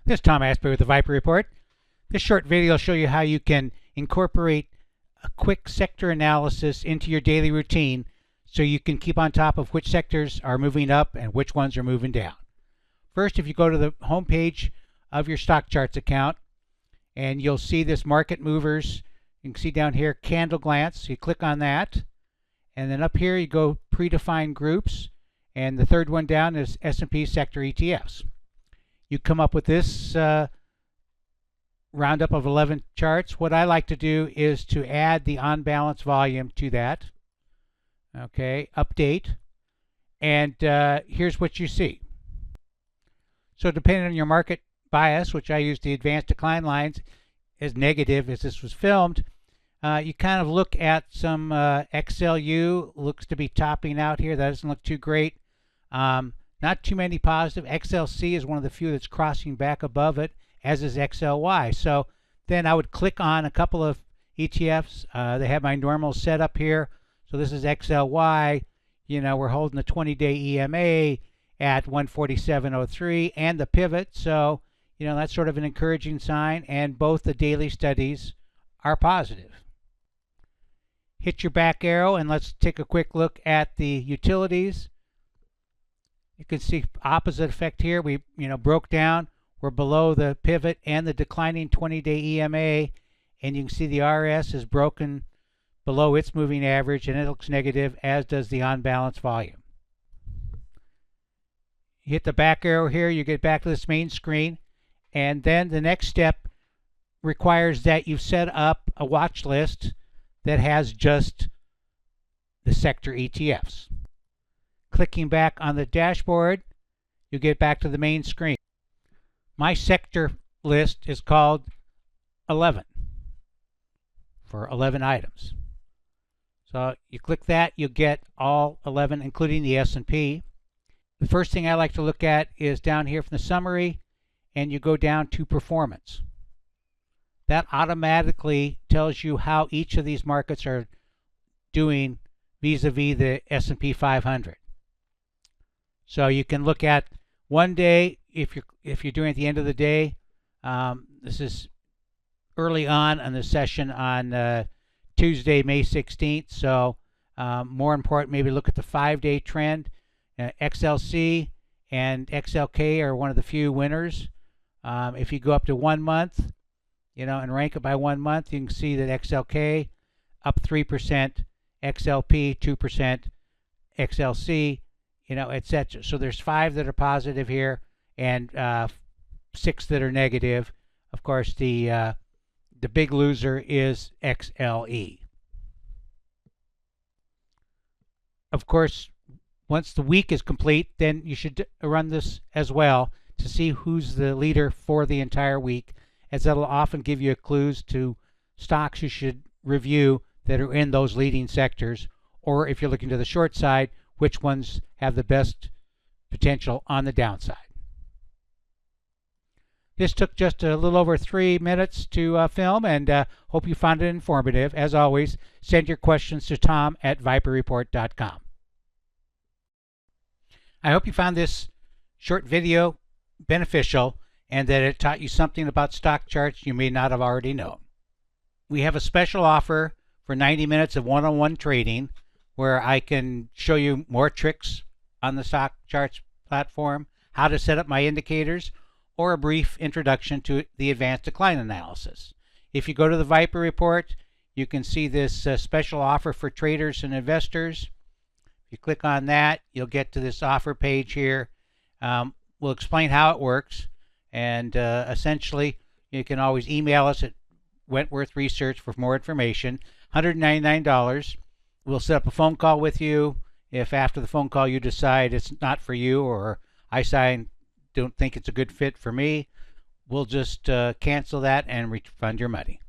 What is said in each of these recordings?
This is Tom Asbury with the Viper Report. This short video will show you how you can incorporate a quick sector analysis into your daily routine so you can keep on top of which sectors are moving up and which ones are moving down. First, if you go to the home page of your stock charts account, and you'll see this market movers. You can see down here candle glance. You click on that, and then up here you go predefined groups, and the third one down is S&P sector ETFs. You come up with this roundup of 11 charts. What I like to do is to add the on balance volume to that. Okay, update, and here's what you see. So depending on your market bias, which I use the advanced decline lines as negative as this was filmed, you kind of look at some XLU looks to be topping out here. That doesn't look too great. Not too many positive. XLC is one of the few that's crossing back above it, as is XLY. So then I would click on a couple of ETFs. They have my normal setup here. So this is XLY. You know, we're holding the 20-day EMA at 147.03 and the pivot. So, you know, that's sort of an encouraging sign. And both the daily studies are positive. Hit your back arrow and let's take a quick look at the utilities. You can see opposite effect here. We broke down. We're below the pivot and the declining 20-day EMA, and you can see the RS is broken below its moving average, and it looks negative, as does the on balance volume. You hit the back arrow here, you get back to this main screen, and then the next step requires that you've set up a watch list that has just the sector ETFs. Clicking back on the dashboard, you get back to the main screen. My sector list is called 11 for 11 items. So you click that, you get all 11, including the S&P. The first thing I like to look at is down here from the summary, and you go down to performance. That automatically tells you how each of these markets are doing vis-a-vis the S&P 500. So you can look at one day if you're doing at the end of the day. This is early on in the session on Tuesday, May 16th. So more important, maybe look at the 5-day trend. XLC and XLK are one of the few winners. If you go up to 1 month, and rank it by 1 month, you can see that XLK up 3%, XLP 2%, XLC, etc. So there's 5 that are positive here and 6 that are negative. Of course, the big loser is XLE. Of course, once the week is complete, then you should run this as well to see who's the leader for the entire week, as that'll often give you clues to stocks you should review that are in those leading sectors, or if you're looking to the short side, which ones have the best potential on the downside. This took just a little over 3 minutes to film, and hope you found it informative. As always, send your questions to tom@viperreport.com. I hope you found this short video beneficial and that it taught you something about stock charts you may not have already known. We have a special offer for 90 minutes of one-on-one trading where I can show you more tricks on the stock charts platform, how to set up my indicators, or a brief introduction to the advanced decline analysis. If you go to the Viper Report, you can see this special offer for traders and investors. If you click on that, you'll get to this offer page here. We'll explain how it works, and essentially you can always email us at Wentworth Research for more information. $199. We'll set up a phone call with you. If after the phone call you decide it's not for you, or I don't think it's a good fit for me, we'll just cancel that and refund your money.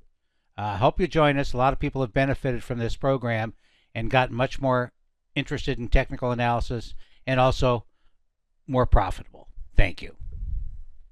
I hope you join us. A lot of people have benefited from this program and gotten much more interested in technical analysis and also more profitable. Thank you.